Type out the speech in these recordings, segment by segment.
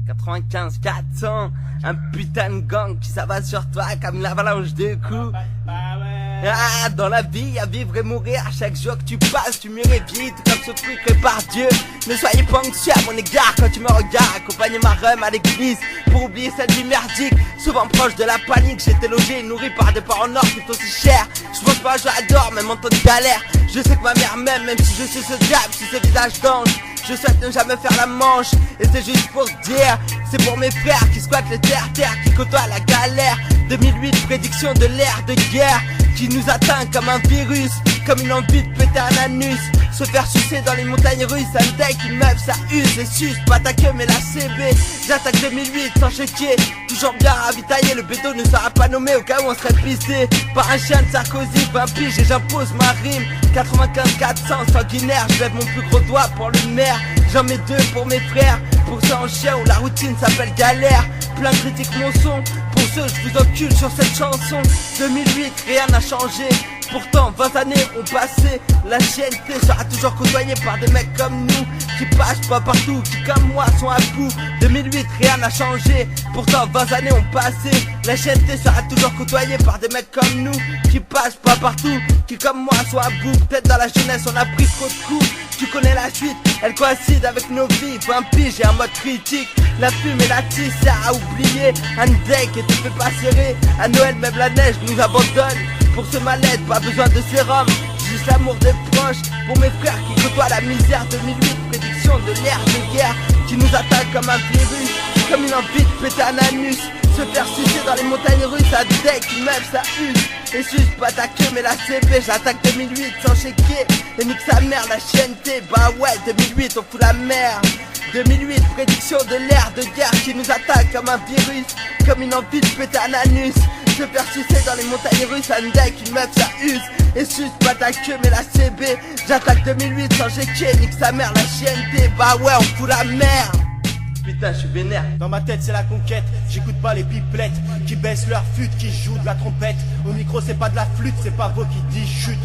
95 400, un putain de gang qui s'abat sur toi comme une avalanche de coups. Ah, dans la vie, à vivre et mourir, à chaque jour que tu passes, tu mûris vite, comme ce truc créé par Dieu. Ne soyez pas anxieux à mon égard quand tu me regardes, accompagnez ma rhum à l'église pour oublier cette vie merdique. Souvent proche de la panique, j'étais logé et nourri par des parents noirs tout aussi chers. Je pense pas, j'adore, même en temps de galère. Je sais que ma mère m'aime, même si je suis ce diable, si ce visage d'ange. Je souhaite ne jamais faire la manche, et c'est juste pour dire, c'est pour mes frères qui squattent les terres, qui côtoient la galère. 2008, prédiction de l'ère de guerre, qui nous atteint comme un virus, comme une envie de péter un anus. Se faire sucer dans les montagnes russes, un deck, une meuf, ça use et suce, pas ta queue mais la CB. J'attaque 2008 sans chéquier, toujours bien ravitaillé, le bédo ne sera pas nommé au cas où on serait pisté par un chien de Sarkozy, 20 piges et j'impose ma rime. 95 400 sanguinaire, je lève mon plus gros doigt pour le maire. J'en mets deux pour mes frères, pour ceux en chien où la routine s'appelle galère. Plein de critiques mon son, pour ceux je vous encule sur cette chanson. 2008, rien n'a changé, pourtant 20 années ont passé. La chienneté sera toujours côtoyée par des mecs comme nous, qui passent pas partout, qui comme moi sont à bout. 2008, rien n'a changé, pourtant 20 années ont passé. La chienneté sera toujours côtoyée par des mecs comme nous, qui passent pas partout, qui comme moi sont à bout. Peut-être dans la jeunesse on a pris trop de coups, tu connais la suite, elle coïncide avec nos vies. 20 piges et un mode critique, la fume et la tisse sert à oublier. Un deck et te fait pas serrer, à Noël même la neige nous abandonne. Pour ce mal-être, pas besoin de sérum, juste l'amour des proches. Pour mes frères qui côtoient la misère. 2008, prédiction de l'ère de guerre, qui nous attaque comme un virus, comme une envie de péter un anus. Se faire sucer dans les montagnes russes, à deck, une meuf ça use. Et suce pas ta queue mais la CP, j'attaque 2008 sans chéquier. Et nique sa mère la chienneté, bah ouais 2008 on fout la merde. 2008, prédiction de l'ère de guerre, qui nous attaque comme un virus, comme une envie de péter un anus. Se faire sucer dans les montagnes russes, un deck, une meuf ça use. Et suce pas ta queue mais la CB, j'attaque 2008 sans chéquier, nique sa mère la chienneté, bah ouais on fout la merde. Putain, je suis vénère. Dans ma tête c'est la conquête, j'écoute pas les pipelettes qui baissent leur fut, qui jouent de la trompette. Au micro c'est pas de la flûte, c'est pas vous qui dit chute.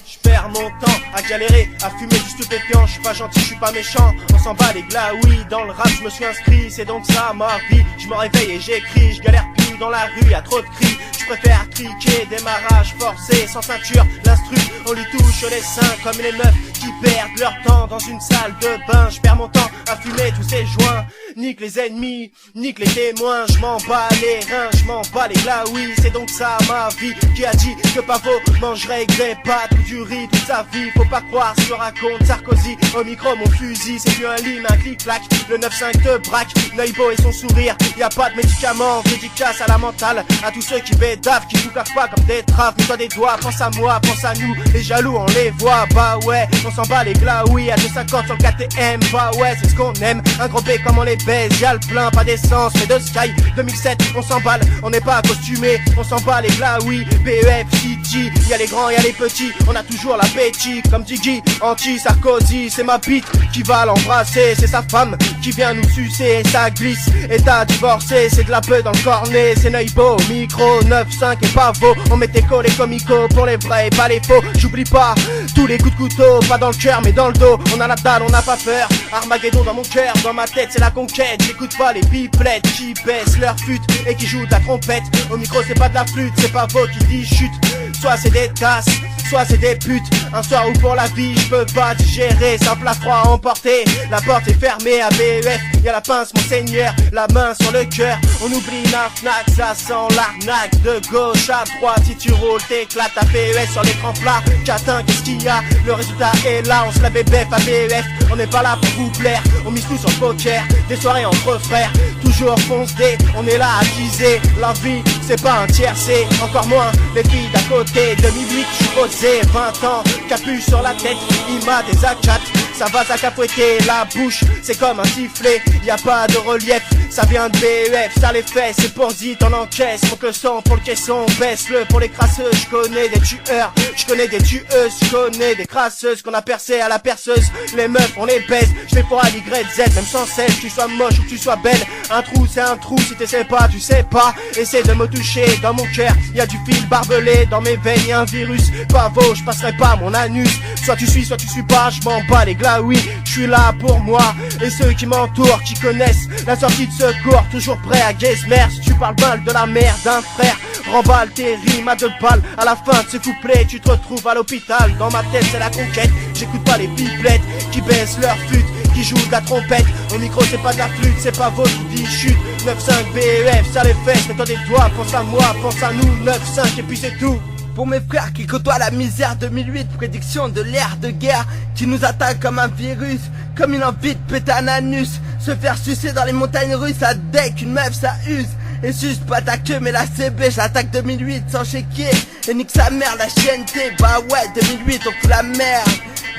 J'perds mon temps à galérer, à fumer du stupéfiant. Je suis pas gentil, je suis pas méchant, on s'en bat les glaouis. Dans le rap je me suis inscrit, c'est donc ça ma vie. Je me réveille et j'écris, je galère plus dans la rue, y'a trop de cris. Je préfère triquer, démarrage forcé, sans ceinture. L'instru, on lui touche les seins comme les meufs qui perdent leur temps dans une salle de bain. Je perds mon temps à fumer tous ces joints. Nique les ennemis, nique les témoins. Je m'en bats les reins, je m'en bats les glaouis. C'est donc ça ma vie. Qui a dit que Pavot mangerait des pâtes ou du riz toute sa vie? Faut pas croire ce que raconte Sarkozy. Au micro mon fusil, c'est plus un lime, un clic-clac. Le 9-5 te braque, Neubo et son sourire. Y a pas de médicaments, dédicace à la mentale. À tous ceux qui bédavent, qui vous cachent pas comme des traves. Mets-toi des doigts, pense à moi, pense à nous. Les jaloux on les voit, bah ouais. On s'en bat les glaouis, à 2,50 sur le KTM. Bah ouais, c'est ce qu'on aime, un gros B comme on les baise. Y'a le plein, pas d'essence, mais de Sky. 2007, on s'emballe, on n'est pas costumé. On s'en bat les glaouis, BEF, City. Y'a les grands, y'a les petits, on a toujours l'appétit. Comme Diggy, anti-Sarkozy, c'est ma bite qui va l'embrasser. C'est sa femme qui vient nous sucer, et ça glisse. Et t'as divorcé, c'est de la peur dans le cornet. C'est Neubo, micro, 9-5 et Pavot. On mettait collé comico pour les vrais et pas les faux. J'oublie pas tous les coups de couteau, pas dans le cœur mais dans le dos. On a la dalle, on n'a pas peur. Armageddon dans mon cœur, dans ma tête c'est la conquête. J'écoute pas les pipelettes qui baissent leur fut et qui jouent de la trompette. Au micro c'est pas de la flûte, c'est pas Pavot qui dit chute. Soit c'est des tasses, soit c'est des putes. Un soir où pour la vie je peux pas digérer. C'est un plat froid à emporter. La porte est fermée à BEF. Y'a la pince mon seigneur, la main sur le cœur. On oublie l'arnaque, ça sent l'arnaque. De gauche à droite, si tu roules t'éclates. À PES sur l'écran plat, Catin qu'est-ce qu'il y a? Le résultat est là, on se la BBF à BEF. On n'est pas là pour vous plaire, on mise tout sur le poker. Des soirées entre frères, toujours foncé. On est là à teaser, la vie c'est pas un tiercé. Encore moins les filles d'à côté. 2008 je suis posé, 20 ans, capuche sur la tête. Il m'a des acats, ça va s'accapouetter la bouche. C'est comme un sifflet, y a pas de relief. Ça vient de BEF, ça les fait, c'est pour zit, on encaisse. Faut que le son pour le caisson, baisse-le pour les crasseux. Je connais des tueurs, je connais des tueuses, je connais des crasseuses qu'on a percé à la perceuse. Les meufs on les baise, je les pour à l'YZ, même sans cesse, que tu sois moche ou que tu sois belle. Un trou c'est un trou, si t'essaies pas, tu sais pas. Essaie de me toucher, dans mon cœur, y a du fil barbelé. Dans mes veines y'a un virus, Pavot, je passerai pas mon anus. Soit tu suis pas, je m'en bats les glaces. gars, oui, je suis là pour moi et ceux qui m'entourent, qui connaissent la sortie de secours, toujours prêt à Gazmer. Si tu parles mal de la mère d'un frère, remballe tes rimes à 2 balles. À la fin de ce couplet, tu te retrouves à l'hôpital. Dans ma tête, c'est la conquête. J'écoute pas les pipelettes qui baissent leur flûte, qui jouent de la trompette. Au micro, c'est pas de la flûte, c'est pas votre qui dit chute. 9-5 BEF, ça les fesses, mets-toi des doigts. Pense à moi, pense à nous. 9-5 et puis c'est tout. Pour mes frères qui côtoient la misère, 2008, prédiction de l'ère de guerre qui nous attaque comme un virus, comme une envie de péter un anus. Se faire sucer dans les montagnes russes, ça deck, une meuf ça use. Et juste pas ta queue mais la CB, j'attaque 2008 sans chéquier. Et nique sa mère la chienneté, bah ouais 2008 on fout la merde.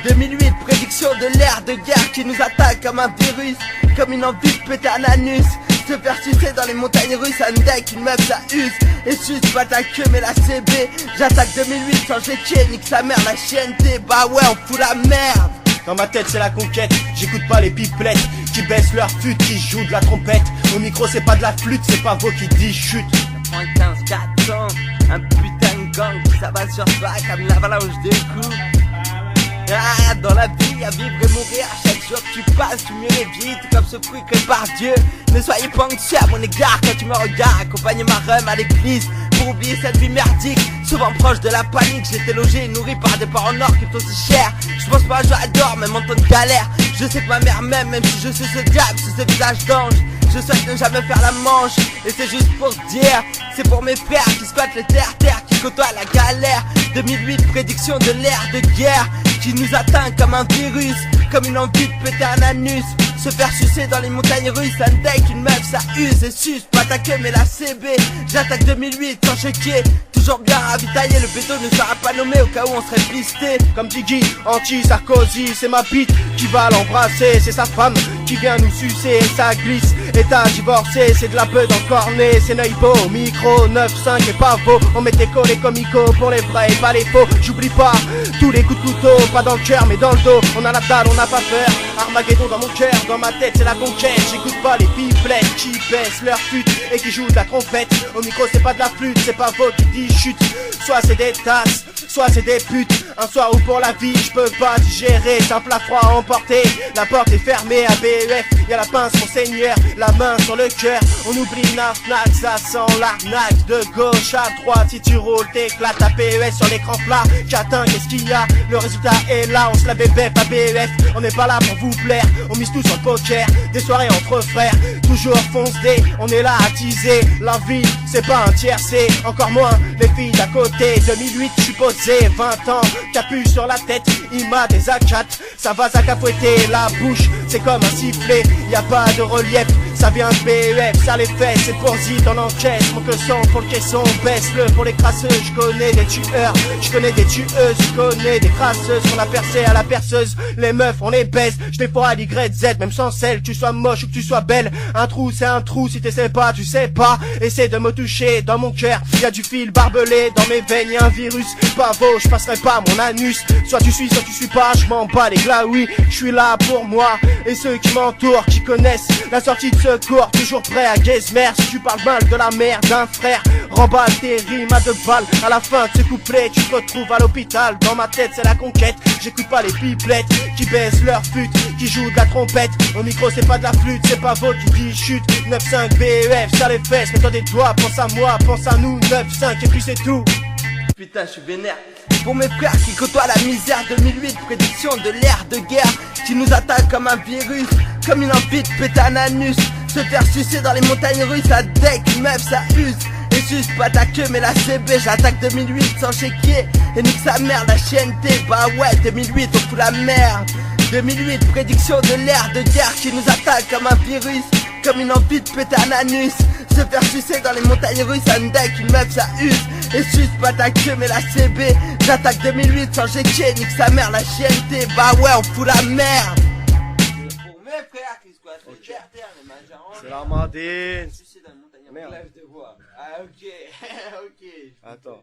2008, prédiction de l'ère de guerre qui nous attaque comme un virus, comme une envie de péter un anus. Se faire sucer dans les montagnes russes, un deck, une meuf ça use. Et juste pas ta queue mais la CB, j'attaque 2008 sans chéquier, nique sa mère la chienneté, bah ouais on fout la merde. Dans ma tête c'est la conquête, j'écoute pas les pipelettes qui baissent leur flûte, qui jouent de la trompette. Au micro c'est pas de la flûte, c'est pas vous qui dit chute. 95 400, un putain de gang qui s'abat sur toi comme une avalanche de coups. Ah, dans la vie, à vivre et mourir, chaque jour que tu passes, tu mûris vite comme ce fruit créé par Dieu. Ne soyez pas anxieux à mon égard quand tu me regardes, accompagne ma rhum à l'église pour oublier cette vie merdique. Souvent proche de la panique, j'étais logé et nourri par des parents nord qui sont aussi chers. Je pense pas à j'adore, même en temps de galère. Je sais que ma mère m'aime, même si je suis ce diable, sous ce visage d'ange. Je souhaite ne jamais faire la manche, et c'est juste pour dire, c'est pour mes frères qui squattent les terres, qui côtoient la galère. 2008, prédiction de l'ère de guerre qui nous atteint comme un virus, comme une envie de péter un anus. Se faire sucer dans les montagnes russes, un deck, une meuf ça use et suce, pas ta queue mais la CB. J'attaque 2008 sans chéquier, toujours bien ravitaillé, le bédo ne sera pas nommé au cas où on serait pisté. Comme Diggy, anti-Sarkozy, c'est ma bite qui va l'embrasser, c'est sa femme qui vient nous sucer, ça glisse. État divorcé, c'est de la beuh encornée, c'est Neubo, micro, 9-5 et pavot. On mettait collé comme Ico pour les vrais et pas les faux. J'oublie pas tous les coups de couteau, pas dans le cœur mais dans le dos. On a la dalle, on n'a pas peur, Armageddon dans mon cœur, dans ma tête c'est la conquête. J'écoute pas les pipelettes qui baissent leur flûte et qui jouent de la trompette. Au micro c'est pas de la flûte, c'est pas vous qui dit chute. Soit c'est des tasses, soit c'est des putes. Un soir ou pour la vie, je peux pas digérer. C'est un plat froid à emporter, la porte est fermée à BEF. Y'a la pince mon seigneur, la main sur le cœur. On oublie Nafnac, ça sent l'arnaque. De gauche à droite, si tu roules t'éclates. Ta PES sur l'écran plat, j'atteins, qu'est-ce qu'il y a? Le résultat est là, on se la bébête à BEF. On n'est pas là pour vous plaire, on mise tout sur le poker. Des soirées entre frères, toujours foncé. On est là à teaser, la vie c'est pas un tiercé. Encore moins les filles d'à côté. 2008 je suis posé, 20 ans, capuche sur la tête. Il m'a des A4, ça va s'accapouetter la bouche, c'est comme un sifflet. Y a pas de relief, ça vient de BEF, ça les fait, c'est pour zit, on encaisse. Mon que son pour le caisson, baisse-le pour les crasseux. Je connais des tueurs, je connais des tueuses, je connais des crasseuses. On a percé à la perceuse, les meufs on les baisse. Je les ferai à l'YZ, même sans sel, que tu sois moche ou que tu sois belle. Un trou c'est un trou, si t'essaies pas, tu sais pas. Essaie de me toucher dans mon cœur, y a du fil barbelé dans mes veines, y'a un virus. Pas beau, je passerai pas mon anus. Soit tu suis, soit tu suis pas, je m'en bats les glas, oui. Je suis là pour moi et ceux qui m'entourent, qui connaissent la sortie de secours, toujours prêt à Gazmer. Si tu parles mal de la mère d'un frère, remballe tes rimes à 2 balles. À la fin de ce couplet, tu te retrouves à l'hôpital. Dans ma tête c'est la conquête, j'écoute pas les pipelettes qui baissent leur flûte, qui jouent de la trompette. Au micro c'est pas de la flûte, c'est pas vous qui dit chute. 9-5 BEF, ça les fesses, mets-toi des doigts. Pense à moi, pense à nous, 9-5 et puis c'est tout. Putain, je suis vénère. Pour mes frères qui côtoient la misère, 2008, prédiction de l'ère de guerre qui nous attaque comme un virus, comme une envie de péter un anus. Se faire sucer dans les montagnes russes, ça deck, une meuf ça use. Et juste pas ta queue mais la CB, j'attaque 2008 sans chéquier. Et nique sa mère la chienneté, bah ouais 2008 on fout la merde. 2008, prédiction de l'ère de guerre qui nous attaque comme un virus, comme une envie de péter un anus. Se faire sucer dans les montagnes russes, un deck, une meuf ça use. Et juste pas ta queue mais la CB, j'attaque 2008 sans chéquier, nique sa mère la chienneté, bah ouais on fout la merde. Pour mes frères qui squattent les terres, les mains C'est la Madine. sucer dans les montagnes, lève de voix. Ah ok, ok. Attends.